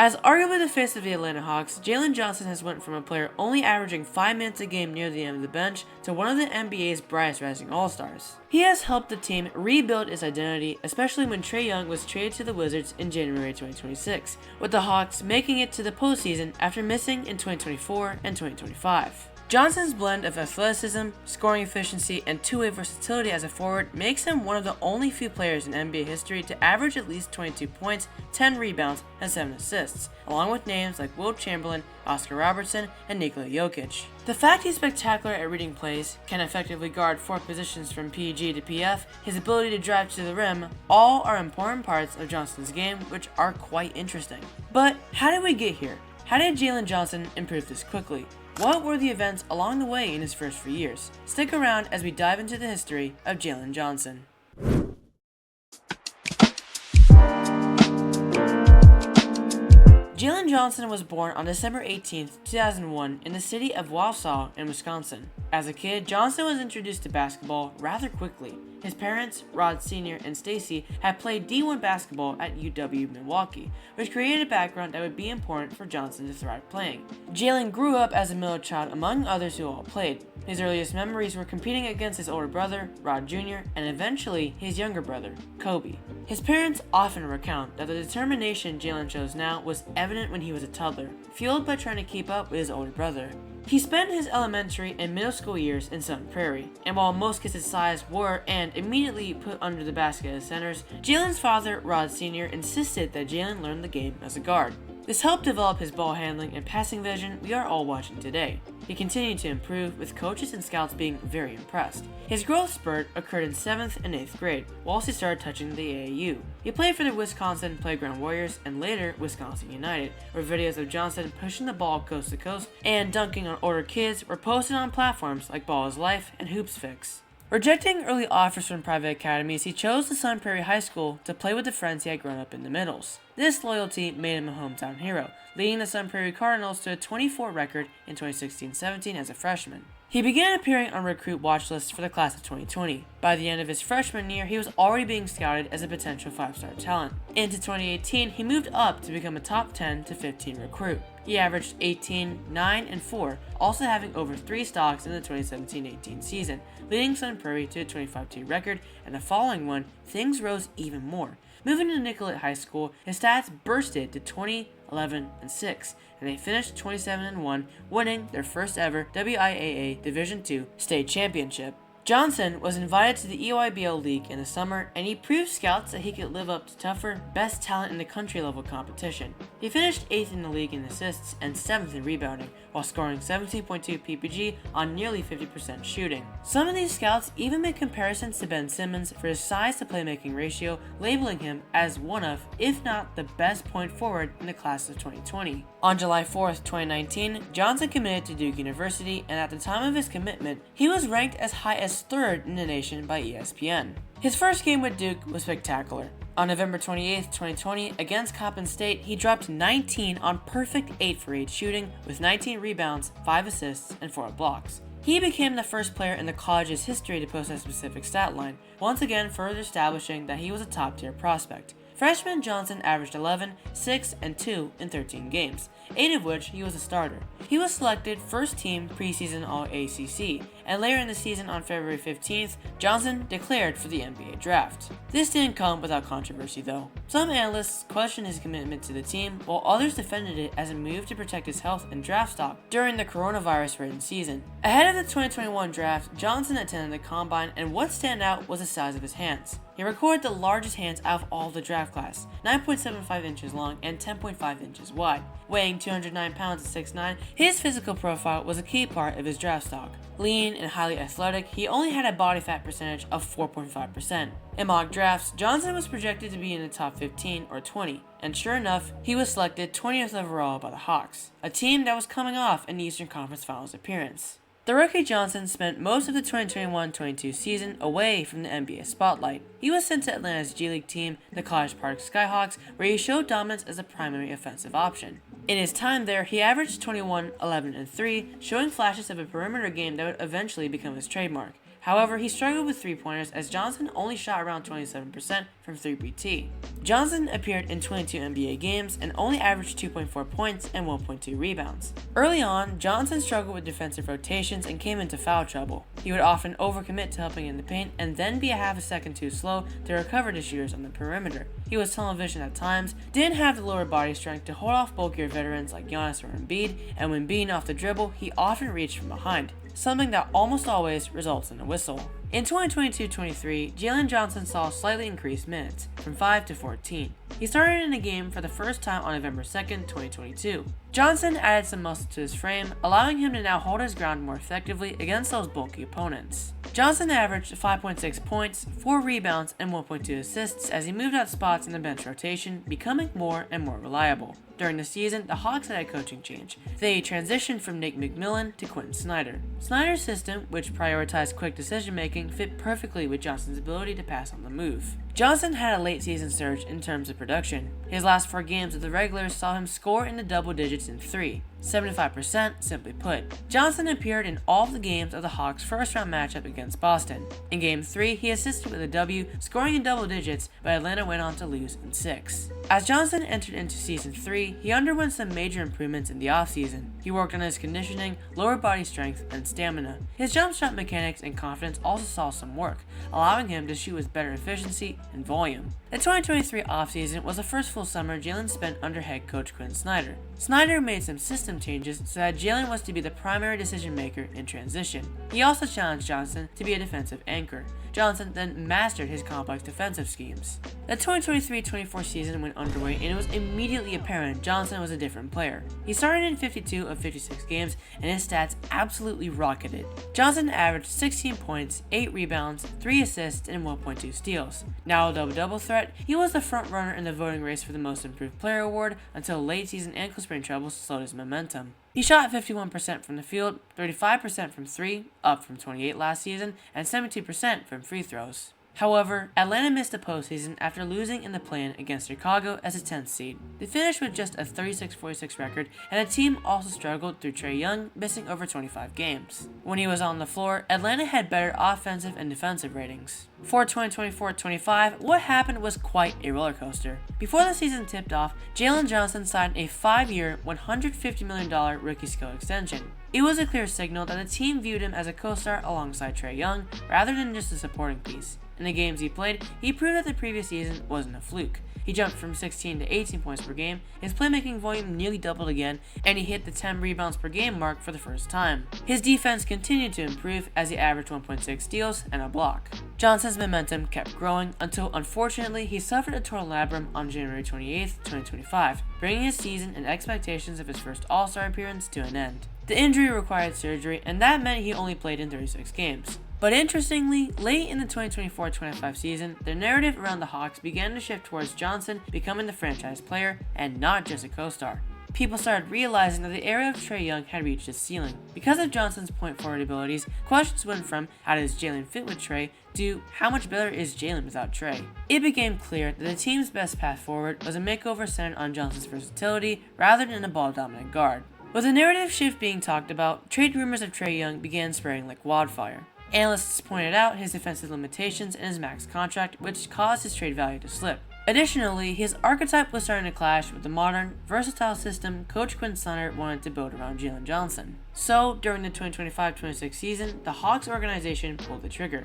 As arguably the face of the Atlanta Hawks, Jalen Johnson has went from a player only averaging 5 minutes a game near the end of the bench to one of the NBA's brightest rising all-stars. He has helped the team rebuild its identity, especially when Trae Young was traded to the Wizards in January 2026, with the Hawks making it to the postseason after missing in 2024 and 2025. Johnson's blend of athleticism, scoring efficiency, and two-way versatility as a forward makes him one of the only few players in NBA history to average at least 22 points, 10 rebounds, and 7 assists, along with names like Wilt Chamberlain, Oscar Robertson, and Nikola Jokic. The fact he's spectacular at reading plays, can effectively guard 4 positions from PG to PF, his ability to drive to the rim, all are important parts of Johnson's game which are quite interesting. But how did we get here? How did Jalen Johnson improve this quickly? What were the events along the way in his first few years? Stick around as we dive into the history of Jalen Johnson. Jalen Johnson was born on December 18, 2001 in the city of Wausau in Wisconsin. As a kid, Johnson was introduced to basketball rather quickly. His parents, Rod Sr. and Stacy, had played D1 basketball at UW-Milwaukee, which created a background that would be important for Johnson to thrive playing. Jalen grew up as a middle child among others who all played. His earliest memories were competing against his older brother, Rod Jr., and eventually his younger brother, Kobe. His parents often recount that the determination Jalen shows now was evident when he was a toddler, fueled by trying to keep up with his older brother. He spent his elementary and middle school years in Sun Prairie, and while most kids his size were and immediately put under the basket as centers, Jalen's father, Rod Sr., insisted that Jalen learn the game as a guard. This helped develop his ball handling and passing vision we are all watching today. He continued to improve, with coaches and scouts being very impressed. His growth spurt occurred in 7th and 8th grade, whilst he started touching the AAU. He played for the Wisconsin Playground Warriors and later Wisconsin United, where videos of Johnson pushing the ball coast to coast and dunking on older kids were posted on platforms like Ball is Life and Hoops Fix. Rejecting early offers from private academies, he chose the Sun Prairie High School to play with the friends he had grown up in the middles. This loyalty made him a hometown hero, leading the Sun Prairie Cardinals to a 24 record in 2016-17 as a freshman. He began appearing on recruit watch lists for the class of 2020. By the end of his freshman year, he was already being scouted as a potential 5-star talent. Into 2018, he moved up to become a top 10 to 15 recruit. He averaged 18, 9, and 4, also having over 3 stocks in the 2017-18 season, leading Sun Prairie to a 25-2 record, and the following one, things rose even more. Moving to Nicollet High School, his stats bursted to 20, 11, and 6, and they finished 27-1, winning their first ever WIAA Division II state championship. Johnson was invited to the EYBL League in the summer, and he proved scouts that he could live up to tougher, best talent in the country level competition. He finished 8th in the league in assists and 7th in rebounding, while scoring 17.2 PPG on nearly 50% shooting. Some of these scouts even made comparisons to Ben Simmons for his size to playmaking ratio, labeling him as one of, if not the best point forward in the class of 2020. On July 4th, 2019, Johnson committed to Duke University, and at the time of his commitment, he was ranked as high as 3rd in the nation by ESPN. His first game with Duke was spectacular. On November 28, 2020, against Coppin State, he dropped 19 on perfect 8 for 8 shooting with 19 rebounds, 5 assists, and 4 blocks. He became the first player in the college's history to post that specific stat line, once again further establishing that he was a top-tier prospect. Freshman Johnson averaged 11, 6, and 2 in 13 games, 8 of which he was a starter. He was selected first team preseason All-ACC, and later in the season on February 15th, Johnson declared for the NBA draft. This didn't come without controversy though. Some analysts questioned his commitment to the team, while others defended it as a move to protect his health and draft stock during the coronavirus-ridden season. Ahead of the 2021 draft, Johnson attended the combine, and what stand out was the size of his hands. He recorded the largest hands out of all the draft class, 9.75 inches long and 10.5 inches wide. Weighing 209 pounds at 6'9", his physical profile was a key part of his draft stock. Lean and highly athletic, he only had a body fat percentage of 4.5%. In mock drafts, Johnson was projected to be in the top 15 or 20, and sure enough, he was selected 20th overall by the Hawks, a team that was coming off an Eastern Conference Finals appearance. The rookie Johnson spent most of the 2021-22 season away from the NBA spotlight. He was sent to Atlanta's G League team, the College Park Skyhawks, where he showed dominance as a primary offensive option. In his time there, he averaged 21, 11, and 3, showing flashes of a perimeter game that would eventually become his trademark. However, he struggled with three-pointers as Johnson only shot around 27% from 3PT. Johnson appeared in 22 NBA games and only averaged 2.4 points and 1.2 rebounds. Early on, Johnson struggled with defensive rotations and came into foul trouble. He would often overcommit to helping in the paint and then be a half a second too slow to recover to shooters on the perimeter. He was tunnel vision at times, didn't have the lower body strength to hold off bulkier veterans like Giannis or Embiid, and when being off the dribble, he often reached from behind, something that almost always results in a whistle. In 2022-23, Jalen Johnson saw slightly increased minutes, from 5 to 14. He started in a game for the first time on November 2nd, 2022. Johnson added some muscle to his frame, allowing him to now hold his ground more effectively against those bulky opponents. Johnson averaged 5.6 points, 4 rebounds, and 1.2 assists as he moved out spots in the bench rotation, becoming more and more reliable. During the season, the Hawks had a coaching change. They transitioned from Nate McMillan to Quentin Snyder. Snyder's system, which prioritized quick decision-making, fit perfectly with Johnson's ability to pass on the move. Johnson had a late season surge in terms of production. His last 4 games of the regulars saw him score in the double digits in 3. 75% simply put. Johnson appeared in all of the games of the Hawks' first-round matchup against Boston. In Game 3, he assisted with a W, scoring in double digits, but Atlanta went on to lose in 6. As Johnson entered into Season 3, he underwent some major improvements in the offseason. He worked on his conditioning, lower body strength, and stamina. His jump shot mechanics and confidence also saw some work, allowing him to shoot with better efficiency and volume. The 2023 offseason was the first full summer Jalen spent under head coach Quentin Snyder. Snyder made some system changes so that Jalen was to be the primary decision maker in transition. He also challenged Johnson to be a defensive anchor. Johnson then mastered his complex defensive schemes. The 2023-24 season went underway and it was immediately apparent Johnson was a different player. He started in 52 of 56 games and his stats absolutely rocketed. Johnson averaged 16 points, 8 rebounds, 3 assists, and 1.2 steals. Now a double-double threat, he was the front runner in the voting race for the Most Improved Player award until late season ankle sprain troubles slowed his momentum. He shot 51% from the field, 35% from 3, up from 28 last season, and 72% from free throws. However, Atlanta missed the postseason after losing in the play-in against Chicago as a 10th seed. They finished with just a 36-46 record, and the team also struggled through Trae Young missing over 25 games. When he was on the floor, Atlanta had better offensive and defensive ratings. For 2024-25, what happened was quite a roller coaster. Before the season tipped off, Jalen Johnson signed a 5-year, $150 million rookie skill extension. It was a clear signal that the team viewed him as a co-star alongside Trae Young, rather than just a supporting piece. In the games he played, he proved that the previous season wasn't a fluke. He jumped from 16 to 18 points per game, his playmaking volume nearly doubled again, and he hit the 10 rebounds per game mark for the first time. His defense continued to improve as he averaged 1.6 steals and a block. Johnson's momentum kept growing until unfortunately he suffered a torn labrum on January 28, 2025, bringing his season and expectations of his first All-Star appearance to an end. The injury required surgery, and that meant he only played in 36 games. But interestingly, late in the 2024-25 season, the narrative around the Hawks began to shift towards Johnson becoming the franchise player and not just a co-star. People started realizing that the era of Trae Young had reached its ceiling. Because of Johnson's point forward abilities, questions went from how does Jalen fit with Trae to how much better is Jalen without Trae. It became clear that the team's best path forward was a makeover centered on Johnson's versatility rather than a ball-dominant guard. With the narrative shift being talked about, trade rumors of Trae Young began spreading like wildfire. Analysts pointed out his defensive limitations in his max contract, which caused his trade value to slip. Additionally, his archetype was starting to clash with the modern, versatile system Coach Quentin Snyder wanted to build around Jalen Johnson. So, during the 2025-26 season, the Hawks organization pulled the trigger.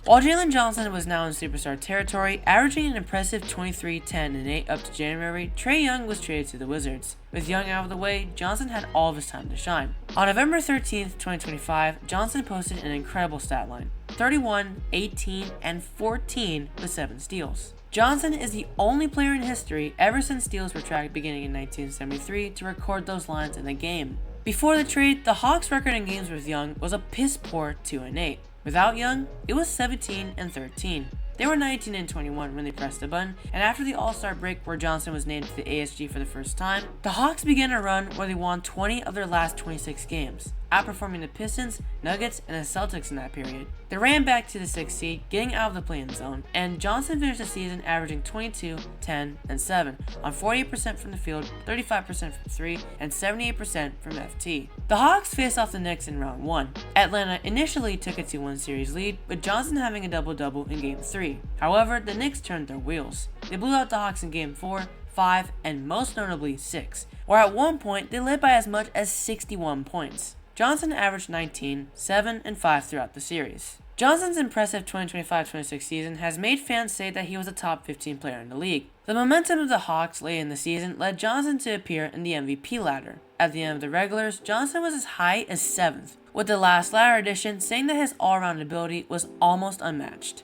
While Jalen Johnson was now in superstar territory, averaging an impressive 23, 10, and 8 up to January, Trae Young was traded to the Wizards. With Young out of the way, Johnson had all of his time to shine. On November 13, 2025, Johnson posted an incredible stat line: 31, 18, and 14 with 7 steals. Johnson is the only player in history ever since steals were tracked beginning in 1973 to record those lines in a game. Before the trade, the Hawks' record in games with Young was a piss-poor 2-8. Without Young, it was 17 and 13. They were 19 and 21 when they pressed the button, and after the All-Star break where Johnson was named to the ASG for the first time, the Hawks began a run where they won 20 of their last 26 games. outperforming the Pistons, Nuggets, and the Celtics in that period. They ran back to the 6th seed, getting out of the play-in zone, and Johnson finished the season averaging 22, 10, and 7 on 48% from the field, 35% from 3, and 78% from FT. The Hawks faced off the Knicks in round 1. Atlanta initially took a 2-1 series lead, with Johnson having a double-double in game 3. However, the Knicks turned their wheels. They blew out the Hawks in game 4, 5, and most notably 6, where at one point they led by as much as 61 points. Johnson averaged 19, 7, and 5 throughout the series. Johnson's impressive 2025-26 season has made fans say that he was a top 15 player in the league. The momentum of the Hawks late in the season led Johnson to appear in the MVP ladder. At the end of the regulars, Johnson was as high as 7th, with the last ladder edition saying that his all-around ability was almost unmatched.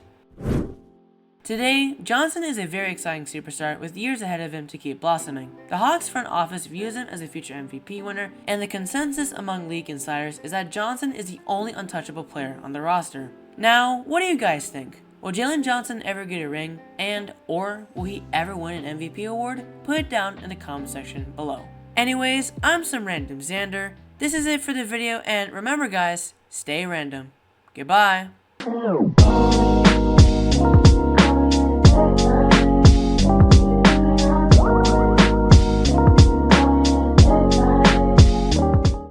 Today, Johnson is a very exciting superstar with years ahead of him to keep blossoming. The Hawks front office views him as a future MVP winner, and the consensus among league insiders is that Johnson is the only untouchable player on the roster. Now, what do you guys think? Will Jalen Johnson ever get a ring, or will he ever win an MVP award? Put it down in the comment section below. Anyways, I'm some random Xander. This is it for the video, and remember guys, stay random. Goodbye.